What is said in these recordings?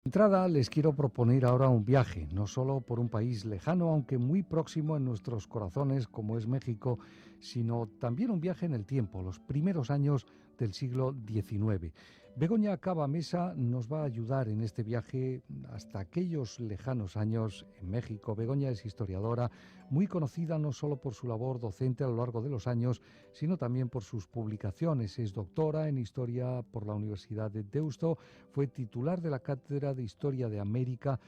De entrada, les quiero proponer ahora un viaje, no solo por un país lejano, aunque muy próximo en nuestros corazones, como es México, sino también un viaje en el tiempo, los primeros años del siglo XIX. Begoña Cava Mesa nos va a ayudar en este viaje hasta aquellos lejanos años en México. Begoña es historiadora, muy conocida no solo por su labor docente a lo largo de los años, sino también por sus publicaciones. Es doctora en Historia por la Universidad de Deusto, fue titular de la Cátedra de Historia de América.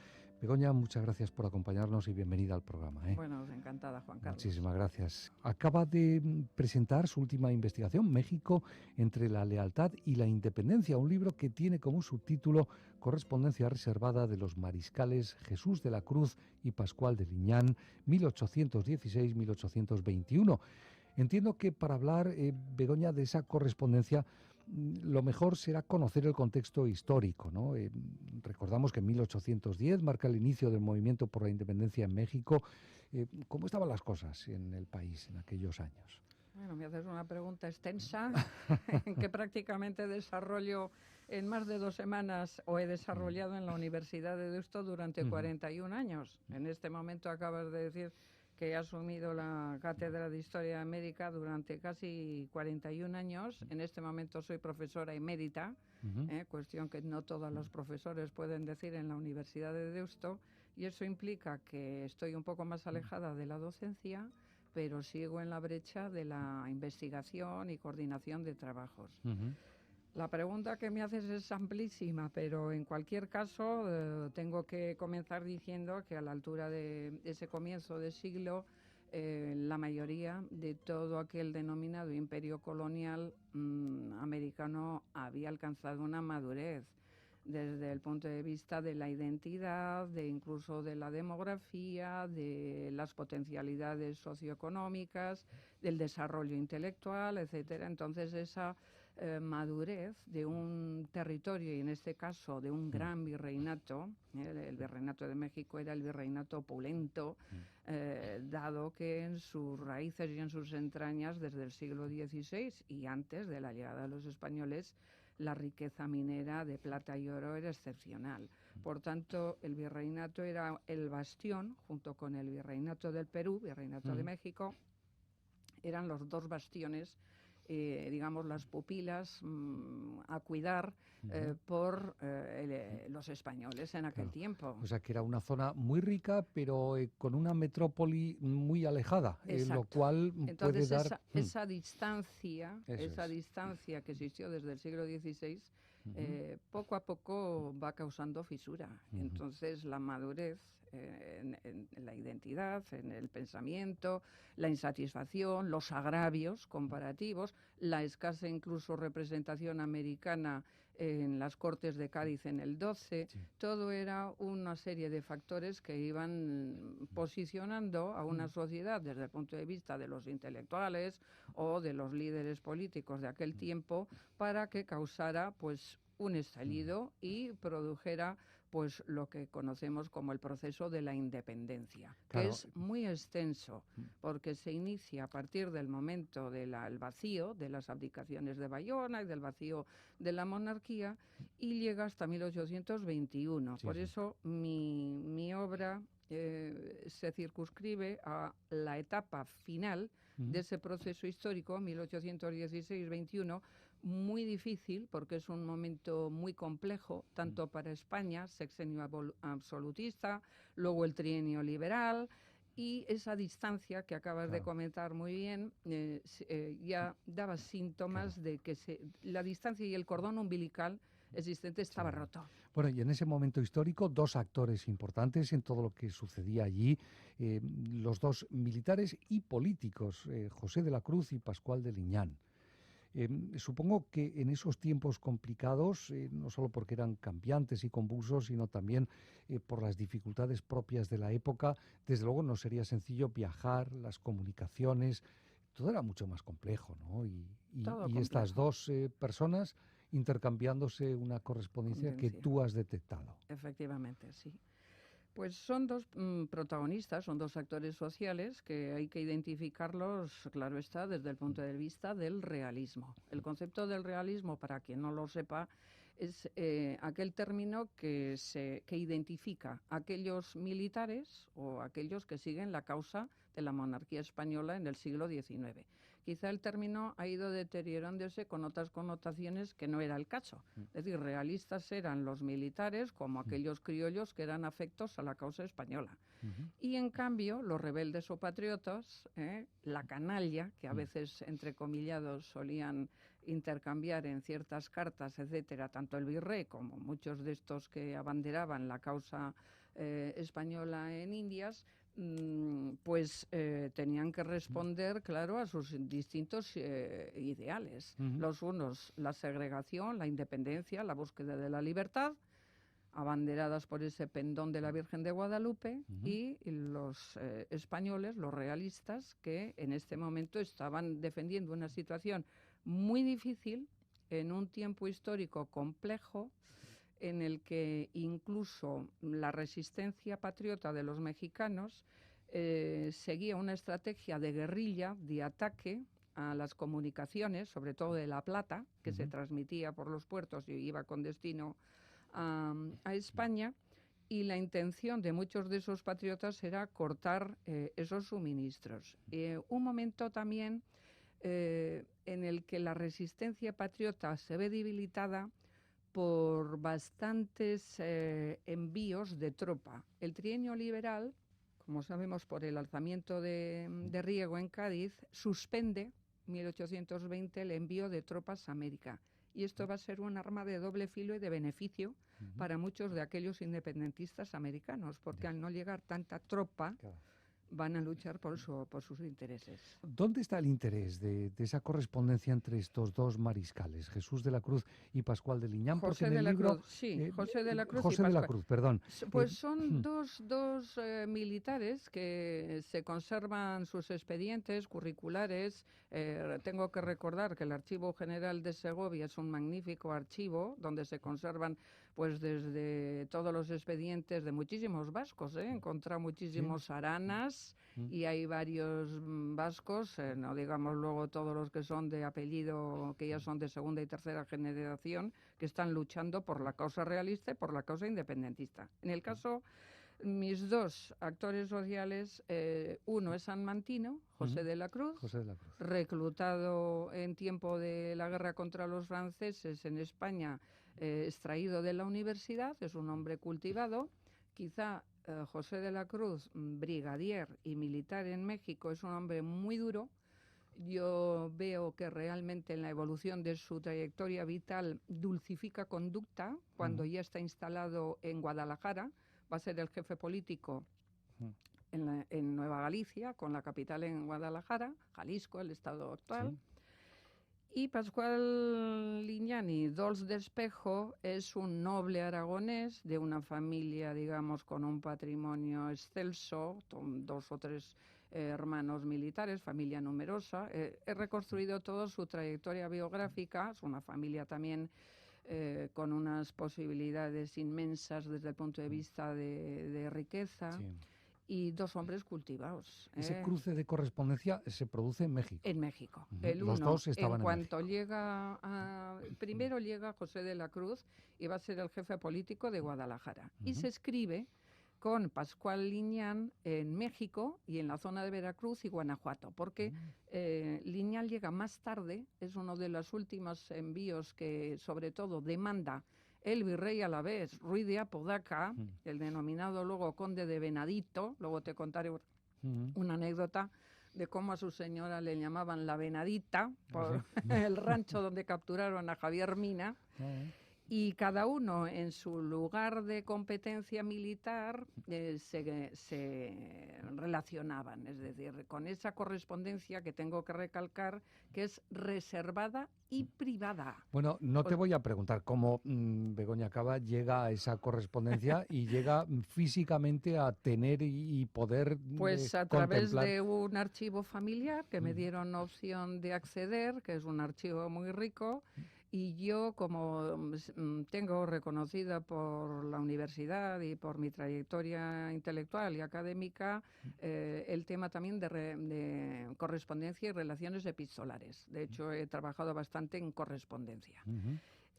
Begoña, muchas gracias por acompañarnos y bienvenida al programa. Bueno, encantada, Juan Carlos. Muchísimas gracias. Acaba de presentar su última investigación, México entre la lealtad y la independencia, un libro que tiene como subtítulo Correspondencia reservada de los mariscales Jesús de la Cruz y Pascual de Liñán, 1816-1821. Entiendo que para hablar, Begoña, de esa correspondencia, lo mejor será conocer el contexto histórico, ¿no? Recordamos que en 1810 marca el inicio del movimiento por la independencia en México. ¿Cómo estaban las cosas en el país en aquellos años? Bueno, me haces una pregunta extensa en que prácticamente desarrollo en más de 2 semanas o he desarrollado en la Universidad de Deusto durante 41 años. En este momento acabas de decir que he asumido la Cátedra de Historia Médica durante casi 41 años. En este momento soy profesora emérita, cuestión que no todos los profesores pueden decir en la Universidad de Deusto, y eso implica que estoy un poco más alejada de la docencia, pero sigo en la brecha de la investigación y coordinación de trabajos. La pregunta que me haces es amplísima, pero en cualquier caso tengo que comenzar diciendo que a la altura de ese comienzo de siglo, la mayoría de todo aquel denominado imperio colonial americano había alcanzado una madurez desde el punto de vista de la identidad, de incluso de la demografía, de las potencialidades socioeconómicas, del desarrollo intelectual, etcétera. Entonces esa madurez de un territorio, y en este caso de un gran virreinato, el virreinato de México era el virreinato opulento, dado que en sus raíces y en sus entrañas desde el siglo XVI y antes de la llegada de los españoles, la riqueza minera de plata y oro era excepcional. Por tanto, el virreinato era el bastión, junto con el virreinato del Perú, virreinato de México, eran los dos bastiones, digamos, las pupilas a cuidar por los españoles en aquel tiempo. O sea, que era una zona muy rica, pero con una metrópoli muy alejada, lo cual entonces, puede dar... esa distancia que existió desde el siglo XVI, poco a poco va causando fisura. Entonces, la madurez en la identidad, en el pensamiento, la insatisfacción, los agravios comparativos, la escasa incluso representación americana en las Cortes de Cádiz en el 12, todo era una serie de factores que iban posicionando a una sociedad desde el punto de vista de los intelectuales o de los líderes políticos de aquel tiempo para que causara pues un estallido y produjera pues lo que conocemos como el proceso de la independencia, que es muy extenso, porque se inicia a partir del momento del vacío, de las abdicaciones de Bayona y del vacío de la monarquía, y llega hasta 1821. Por eso mi obra se circunscribe a la etapa final de ese proceso histórico, 1816-21, muy difícil porque es un momento muy complejo, tanto para España, sexenio absolutista, luego el trienio liberal, y esa distancia que acabas de comentar muy bien ya daba síntomas de que la distancia y el cordón umbilical existente estaba roto. Bueno, y en ese momento histórico, dos actores importantes en todo lo que sucedía allí, los dos militares y políticos, José de la Cruz y Pascual de Liñán. Supongo que en esos tiempos complicados, no solo porque eran cambiantes y convulsos, sino también por las dificultades propias de la época, desde luego no sería sencillo viajar, las comunicaciones, todo era mucho más complejo, ¿no? Y estas dos personas intercambiándose una correspondencia que tú has detectado. Efectivamente, sí. Pues son dos protagonistas, son dos actores sociales que hay que identificarlos, claro está, desde el punto de vista del realismo. El concepto del realismo, para quien no lo sepa, es aquel término que identifica a aquellos militares o aquellos que siguen la causa de la monarquía española en el siglo XIX. Quizá el término ha ido deteriorándose con otras connotaciones que no era el caso. Es decir, realistas eran los militares como aquellos criollos que eran afectos a la causa española. Y en cambio, los rebeldes o patriotas, la canalla, que a veces, entrecomillados, solían intercambiar en ciertas cartas, etcétera, tanto el virrey como muchos de estos que abanderaban la causa española en Indias, pues tenían que responder, claro, a sus distintos ideales. Los unos, la segregación, la independencia, la búsqueda de la libertad, abanderadas por ese pendón de la Virgen de Guadalupe, y los españoles, los realistas, que en este momento estaban defendiendo una situación muy difícil en un tiempo histórico complejo, en el que incluso la resistencia patriota de los mexicanos seguía una estrategia de guerrilla, de ataque a las comunicaciones, sobre todo de La Plata, que se transmitía por los puertos y iba con destino a España, y la intención de muchos de esos patriotas era cortar esos suministros. Un momento también en el que la resistencia patriota se ve debilitada por bastantes envíos de tropa. El trienio liberal, como sabemos por el alzamiento de Riego en Cádiz, suspende en 1820 el envío de tropas a América. Y esto va a ser un arma de doble filo y de beneficio para muchos de aquellos independentistas americanos, porque al no llegar tanta tropa, van a luchar por sus intereses. ¿Dónde está el interés de esa correspondencia entre estos dos mariscales, Jesús de la Cruz y Pascual de Liñán? José de la Cruz, sí, José de la Cruz José de la Cruz, perdón. Pues son dos militares que se conservan sus expedientes curriculares. Tengo que recordar que el Archivo General de Segovia es un magnífico archivo donde se conservan pues desde todos los expedientes de muchísimos vascos. He encontrado muchísimos aranas y hay varios vascos, no digamos luego todos los que son de apellido, que ya son de segunda y tercera generación, que están luchando por la causa realista y por la causa independentista. En el caso, mis dos actores sociales, uno es sanmantino, José de la Cruz, reclutado en tiempo de la guerra contra los franceses en España, extraído de la universidad, es un hombre cultivado. Quizá José de la Cruz, brigadier y militar en México, es un hombre muy duro. Yo veo que realmente en la evolución de su trayectoria vital dulcifica conducta cuando ya está instalado en Guadalajara. Va a ser el jefe político en Nueva Galicia, con la capital en Guadalajara, Jalisco, el estado actual. Y Pascual Liñán Dols de Espejo es un noble aragonés de una familia, digamos, con un patrimonio excelso, dos o tres hermanos militares, familia numerosa. He reconstruido toda su trayectoria biográfica, es una familia también con unas posibilidades inmensas desde el punto de vista de riqueza. Y dos hombres cultivados. Ese cruce de correspondencia se produce en México. En México. Los dos estaban en cuanto México. llega primero llega José de la Cruz y va a ser el jefe político de Guadalajara. Y se escribe con Pascual Liñán en México y en la zona de Veracruz y Guanajuato, porque Liñán llega más tarde, es uno de los últimos envíos que sobre todo demanda el virrey a la vez, Ruiz de Apodaca, el denominado luego conde de Venadito. Luego te contaré una anécdota de cómo a su señora le llamaban la Venadita por el rancho donde capturaron a Javier Mina. Y cada uno en su lugar de competencia militar se relacionaban, es decir, con esa correspondencia que tengo que recalcar, que es reservada y privada. Bueno, no te voy a preguntar cómo Begoña Cava llega a esa correspondencia y llega físicamente a tener y poder pues a través de un archivo familiar que me dieron opción de acceder, que es un archivo muy rico. Y yo, como tengo reconocida por la universidad y por mi trayectoria intelectual y académica, el tema también de correspondencia y relaciones epistolares. De hecho, he trabajado bastante en correspondencia.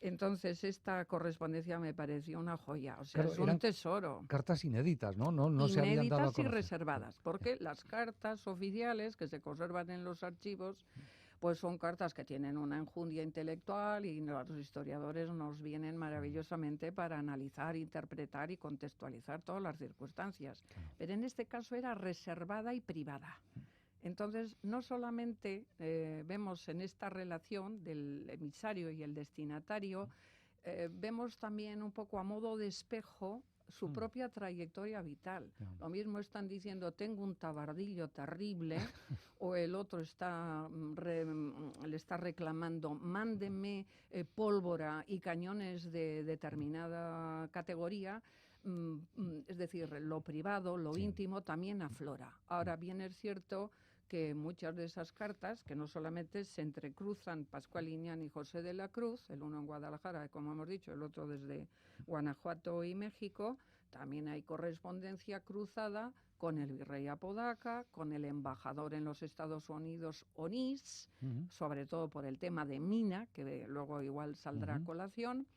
Entonces, esta correspondencia me pareció una joya, o sea, Claro, es un eran tesoro. cartas inéditas, ¿no? No se habían dado a Inéditas y conocer. reservadas, porque las cartas oficiales que se conservan en los archivos, pues son cartas que tienen una enjundia intelectual y los historiadores nos vienen maravillosamente para analizar, interpretar y contextualizar todas las circunstancias. Claro. Pero en este caso era reservada y privada. Entonces, no solamente vemos en esta relación del emisario y el destinatario, vemos también un poco a modo de espejo su propia trayectoria vital. Claro. Lo mismo están diciendo, tengo un tabardillo terrible, o el otro está, le está reclamando, mándeme pólvora y cañones de determinada categoría. Es decir, lo privado, lo Sí. íntimo también aflora. Ahora bien es cierto que muchas de esas cartas, que no solamente se entrecruzan Pascual Liñán y José de la Cruz, el uno en Guadalajara, como hemos dicho, el otro desde Guanajuato y México, también hay correspondencia cruzada con el virrey Apodaca, con el embajador en los Estados Unidos, Onís, sobre todo por el tema de Mina, que luego igual saldrá a colación.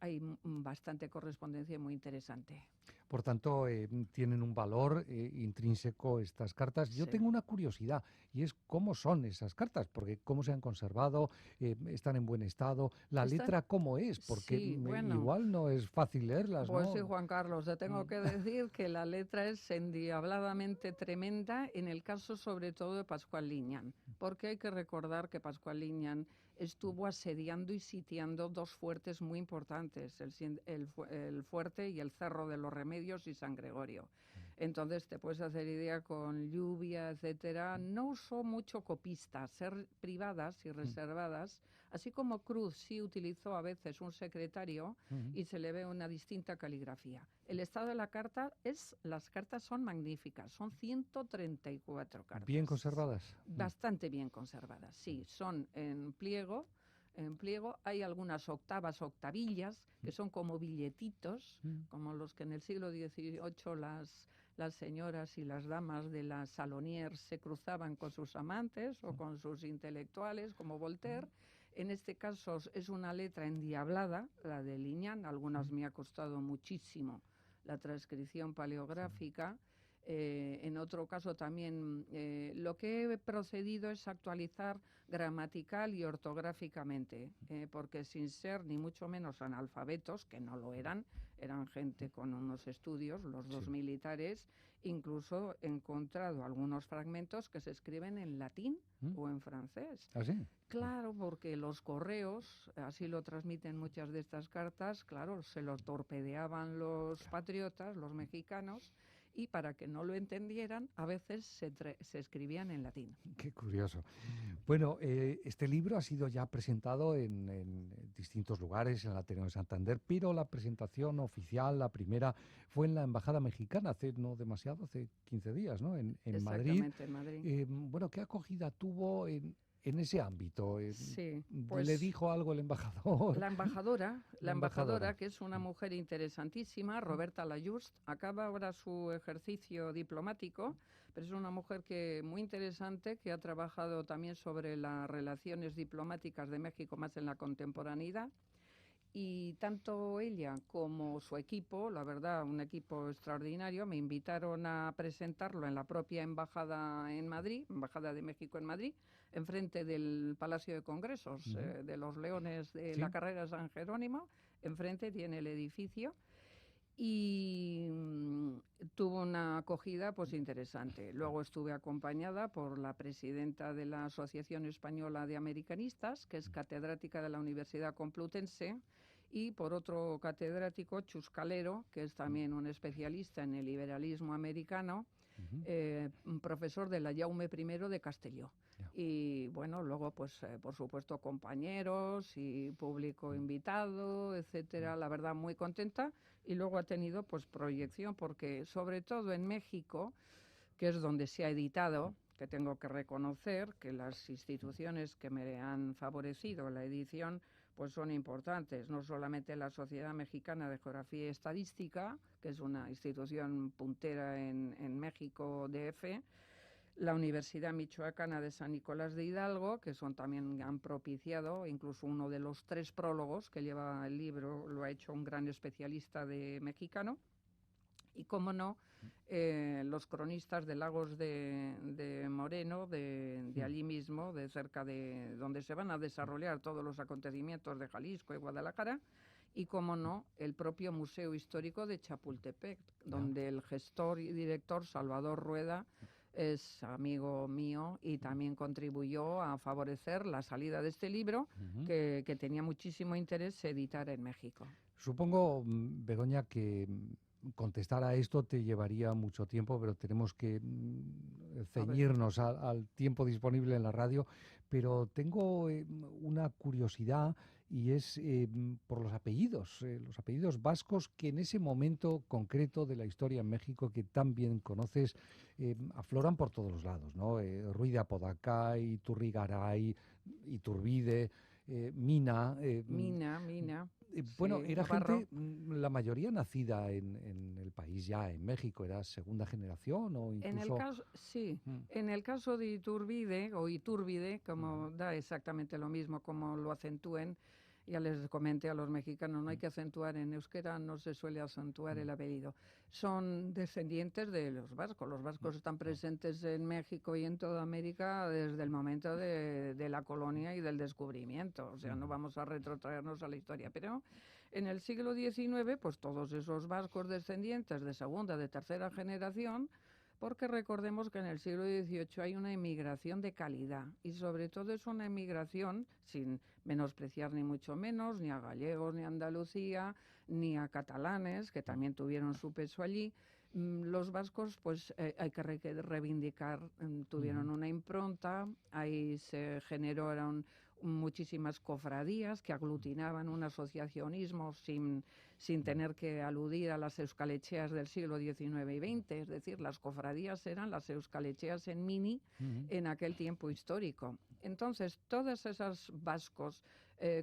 Hay bastante correspondencia muy interesante. Por tanto, tienen un valor intrínseco estas cartas. Yo Sí. tengo una curiosidad y es cómo son esas cartas, porque cómo se han conservado, están en buen estado, la letra cómo es, porque Sí, bueno, igual no es fácil leerlas, pues sí, ¿no? Juan Carlos, te tengo que decir que la letra es endiabladamente tremenda en el caso sobre todo de Pascual Liñán, porque hay que recordar que Pascual Liñán estuvo asediando y sitiando dos fuertes muy importantes, el fuerte y el Cerro de los Remedios y San Gregorio. Entonces te puedes hacer idea, con lluvia, etcétera. No usó mucho copistas, ser privadas y reservadas, así como Cruz sí utilizó a veces un secretario y se le ve una distinta caligrafía. El estado de la carta las cartas son magníficas, son 134 cartas. Bien conservadas. Bastante bien conservadas, sí, son en pliego. En pliego hay algunas octavas, octavillas, que son como billetitos, como los que en el siglo XVIII las señoras y las damas de la Salonier se cruzaban con sus amantes o con sus intelectuales, como Voltaire. En este caso es una letra endiablada, la de Liñán, algunas me ha costado muchísimo la transcripción paleográfica. En otro caso también lo que he procedido es actualizar gramatical y ortográficamente, porque sin ser ni mucho menos analfabetos, que no lo eran gente con unos estudios, los dos militares, incluso he encontrado algunos fragmentos que se escriben en latín o en francés. ¿Ah, sí? Claro, porque los correos, así lo transmiten muchas de estas cartas, claro, se los torpedeaban los patriotas, los mexicanos, y para que no lo entendieran, a veces se escribían en latín. Qué curioso. Bueno, este libro ha sido ya presentado en distintos lugares, en el Ateneo de Santander, pero la presentación oficial, la primera, fue en la Embajada Mexicana hace no demasiado, hace 15 días, ¿no? En Madrid. Exactamente, en Madrid. Bueno, ¿qué acogida tuvo en ese ámbito? Sí, ¿Le pues dijo algo el embajador? la La embajadora. embajadora, que es una mujer interesantísima, Roberta Layust, acaba ahora su ejercicio diplomático, pero es una mujer muy interesante, que ha trabajado también sobre las relaciones diplomáticas de México más en la contemporaneidad. Y tanto ella como su equipo, la verdad, un equipo extraordinario, me invitaron a presentarlo en la propia embajada en Madrid, Embajada de México en Madrid, enfrente del Palacio de Congresos de los Leones de la Carrera San Jerónimo. Enfrente tiene el edificio y tuvo una acogida pues interesante. Luego estuve acompañada por la presidenta de la Asociación Española de Americanistas, que es catedrática de la Universidad Complutense, y por otro catedrático, Chus Calero, que es también un especialista en el liberalismo americano, un profesor de la Jaume I de Castelló. Y bueno, luego pues por supuesto compañeros y público invitado, etcétera. La verdad muy contenta. Y luego ha tenido pues proyección, porque sobre todo en México, que es donde se ha editado, que tengo que reconocer que las instituciones que me han favorecido la edición pues son importantes, no solamente la Sociedad Mexicana de Geografía y Estadística, que es una institución puntera en México DF, la Universidad Michoacana de San Nicolás de Hidalgo, que también han propiciado, incluso uno de los 3 prólogos que lleva el libro lo ha hecho un gran especialista mexicano. Y, cómo no, los cronistas de Lagos de Moreno, de allí mismo, de cerca de donde se van a desarrollar todos los acontecimientos de Jalisco y Guadalajara, y, cómo no, el propio Museo Histórico de Chapultepec, donde el gestor y director Salvador Rueda es amigo mío y también contribuyó a favorecer la salida de este libro, que tenía muchísimo interés editar en México. Supongo, Begoña, que contestar a esto te llevaría mucho tiempo, pero tenemos que ceñirnos al tiempo disponible en la radio. Pero tengo una curiosidad, y es por los apellidos vascos que en ese momento concreto de la historia en México, que tan bien conoces, afloran por todos los lados, ¿no? Ruiz de Apodaca, Iturrigaray, Iturbide, Mina. Mina. Bueno, Sí, era Navarro. gente, la mayoría nacida en el país ya, en México. ¿Era segunda generación o incluso...? En el caso, sí, en el caso de Iturbide, o Iturbide, como da exactamente lo mismo como lo acentúen, ya les comenté a los mexicanos, no hay que acentuar en euskera, no se suele acentuar el apellido. Son descendientes de los vascos. Los vascos están presentes en México y en toda América desde el momento de la colonia y del descubrimiento. O sea, no vamos a retrotraernos a la historia. Pero en el siglo XIX, pues todos esos vascos descendientes de segunda, de tercera generación, porque recordemos que en el siglo XVIII hay una emigración de calidad, y sobre todo es una emigración, sin menospreciar ni mucho menos, ni a gallegos, ni a Andalucía, ni a catalanes, que también tuvieron su peso allí. Los vascos, pues hay que reivindicar, tuvieron una impronta, ahí se generaron muchísimas cofradías que aglutinaban un asociacionismo sin tener que aludir a las euskaltzeas del siglo XIX y XX, es decir, las cofradías eran las euskaltzeas en mini en aquel tiempo histórico. Entonces, todas esas vascos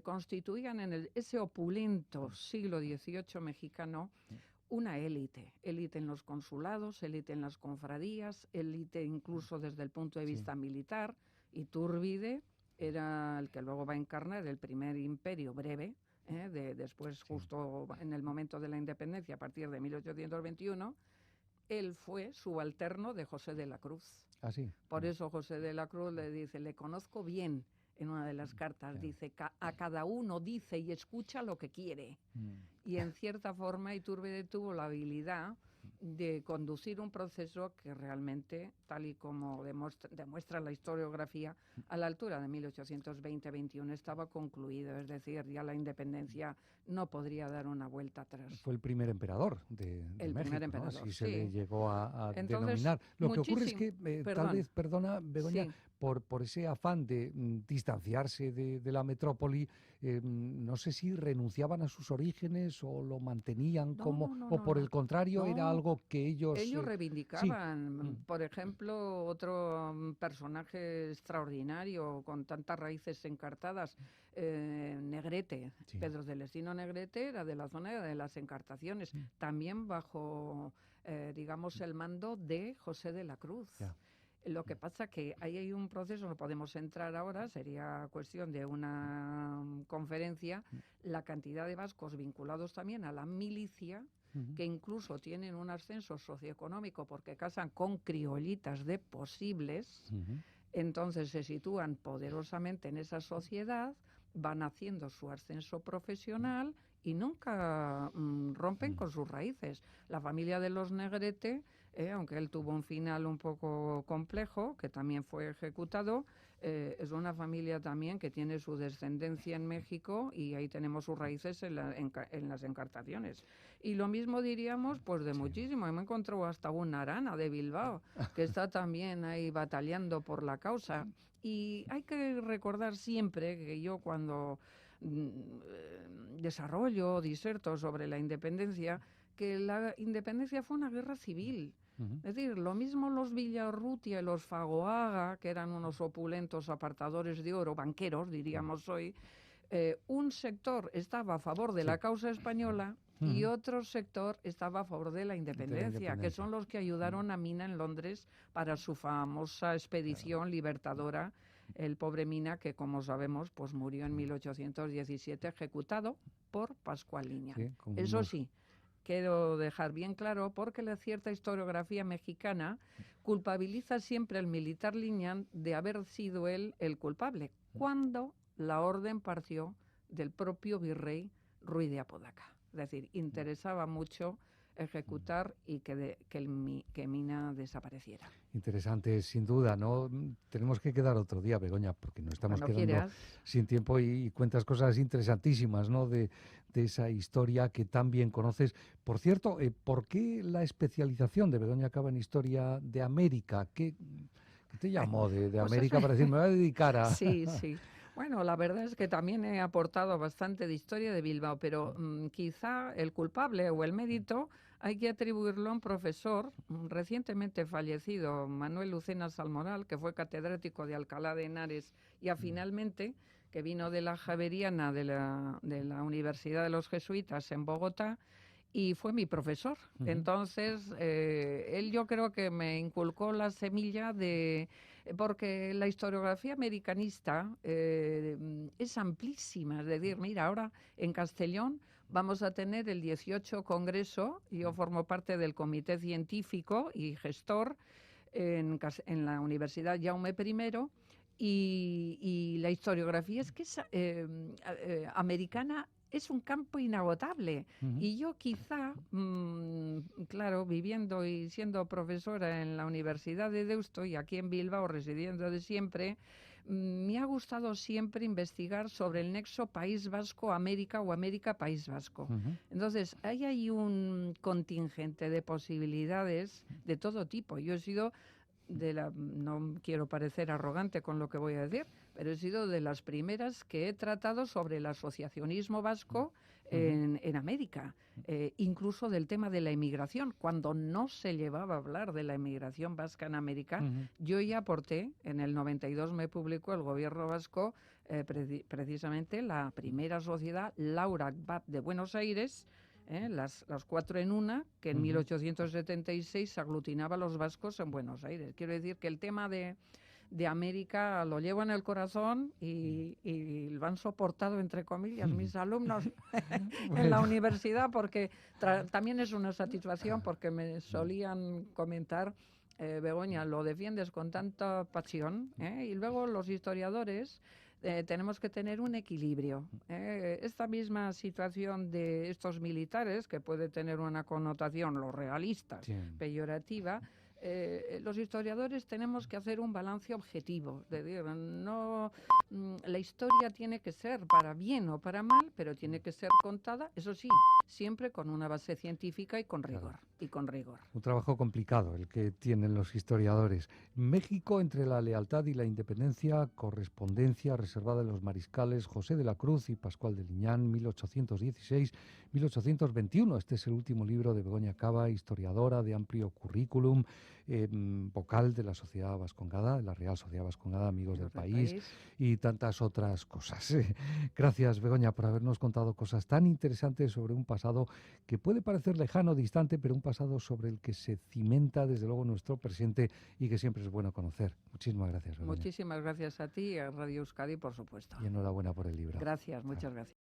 constituían en ese opulento siglo XVIII mexicano una élite en los consulados, élite en las confradías, élite incluso desde el punto de vista militar. Iturbide era el que luego va a encarnar el primer imperio breve, después, justo en el momento de la independencia, a partir de 1821, él fue subalterno de José de la Cruz. Ah, sí. Por eso José de la Cruz le dice, le conozco bien, en una de las cartas, dice, a cada uno dice y escucha lo que quiere. Y en cierta forma Iturbide tuvo la habilidad de conducir un proceso que realmente, tal y como demuestra la historiografía, a la altura de 1820-21 estaba concluido, es decir, ya la independencia no podría dar una vuelta atrás. Fue el primer emperador de México, primer emperador, ¿no? Así sí. se le llegó a Entonces, denominar. Lo que ocurre es que, tal vez, perdona, Begoña, sí, por ese afán de distanciarse de la metrópoli, no sé si renunciaban a sus orígenes o lo mantenían o por el contrario era algo que ellos reivindicaban. Sí. Por ejemplo, otro personaje extraordinario con tantas raíces encartadas, Negrete. Sí. Pedro Celestino Negrete era de la zona de las Encartaciones, también bajo, digamos, el mando de José de la Cruz. Ya. Lo que pasa que ahí hay un proceso, no podemos entrar ahora, sería cuestión de una conferencia, la cantidad de vascos vinculados también a la milicia, que incluso tienen un ascenso socioeconómico porque casan con criollitas de posibles, entonces se sitúan poderosamente en esa sociedad, van haciendo su ascenso profesional y nunca rompen con sus raíces. La familia de los Negrete, aunque él tuvo un final un poco complejo, que también fue ejecutado, es una familia también que tiene su descendencia en México y ahí tenemos sus raíces en las Encartaciones. Y lo mismo diríamos pues de muchísimo. Me encontró hasta una Arana de Bilbao, que está también ahí batallando por la causa. Y hay que recordar siempre que yo cuando desarrollo, diserto sobre la independencia, que la independencia fue una guerra civil. Es decir, lo mismo los Villarrutia y los Fagoaga, que eran unos opulentos apartadores de oro, banqueros, diríamos hoy, un sector estaba a favor de la causa española y otro sector estaba a favor de la independencia, que son los que ayudaron a Mina en Londres para su famosa expedición libertadora. El pobre Mina, que como sabemos, pues murió en 1817 ejecutado por Pascual Liñán. Sí, Eso sí, quiero dejar bien claro, porque la cierta historiografía mexicana culpabiliza siempre al militar Liñán de haber sido él el culpable, cuando la orden partió del propio virrey Ruiz de Apodaca. Es decir, interesaba mucho ejecutar y que Mina desapareciera. Interesante, sin duda, ¿no? Tenemos que quedar otro día, Begoña, porque nos estamos Cuando quedando quieras. sin tiempo y cuentas cosas interesantísimas, ¿no? De esa historia que tan bien conoces. Por cierto, ¿por qué la especialización de Begoña Caba en Historia de América? ¿Qué te llamó de Pues América para decir, me voy a dedicar a...? Sí, sí. Bueno, la verdad es que también he aportado bastante de historia de Bilbao, pero quizá el culpable o el mérito hay que atribuirlo a un profesor recientemente fallecido, Manuel Lucena Salmoral, que fue catedrático de Alcalá de Henares y finalmente que vino de la Javeriana de la Universidad de los Jesuitas en Bogotá y fue mi profesor. Entonces, él yo creo que me inculcó la semilla porque la historiografía americanista es amplísima. Es decir, mira, ahora en Castellón vamos a tener el 18 Congreso, yo formo parte del comité científico y gestor en la Universidad Jaume I, y la historiografía es que es americana. Es un campo inagotable y yo quizá, claro, viviendo y siendo profesora en la Universidad de Deusto y aquí en Bilbao, residiendo de siempre, me ha gustado siempre investigar sobre el nexo País Vasco-América o América-País Vasco. Entonces, hay ahí un contingente de posibilidades de todo tipo. Yo he sido no quiero parecer arrogante con lo que voy a decir, pero he sido de las primeras que he tratado sobre el asociacionismo vasco en América, incluso del tema de la emigración. Cuando no se llevaba a hablar de la emigración vasca en América, yo ya aporté, en el 92 me publicó el gobierno vasco precisamente la primera sociedad, Laura Bat de Buenos Aires, las cuatro en una, que en 1876 aglutinaba a los vascos en Buenos Aires. Quiero decir que el tema de América lo llevo en el corazón y lo han soportado, entre comillas, mis alumnos en la universidad, porque también es una satisfacción, porque me solían comentar, Begoña, lo defiendes con tanta pasión, y luego los historiadores tenemos que tener un equilibrio. Esta misma situación de estos militares, que puede tener una connotación, los realistas, peyorativa, los historiadores tenemos que hacer un balance objetivo. Es decir, no, la historia tiene que ser para bien o para mal, pero tiene que ser contada, eso sí, siempre con una base científica y con rigor. Claro. Y con rigor. Un trabajo complicado el que tienen los historiadores. México, entre la lealtad y la independencia, correspondencia reservada de los mariscales José de la Cruz y Pascual de Liñán, 1816-1821. Este es el último libro de Begoña Caba, historiadora de amplio currículum, vocal de la Sociedad Vascongada, de la Real Sociedad Vascongada, Amigos del País, y tantas otras cosas. Gracias, Begoña, por habernos contado cosas tan interesantes sobre un pasado que puede parecer lejano, distante, pero un pasado sobre el que se cimenta desde luego nuestro presente y que siempre es bueno conocer. Muchísimas gracias, Begoña. Muchísimas gracias a ti y a Radio Euskadi, por supuesto. Y enhorabuena por el libro. Gracias, muchas gracias.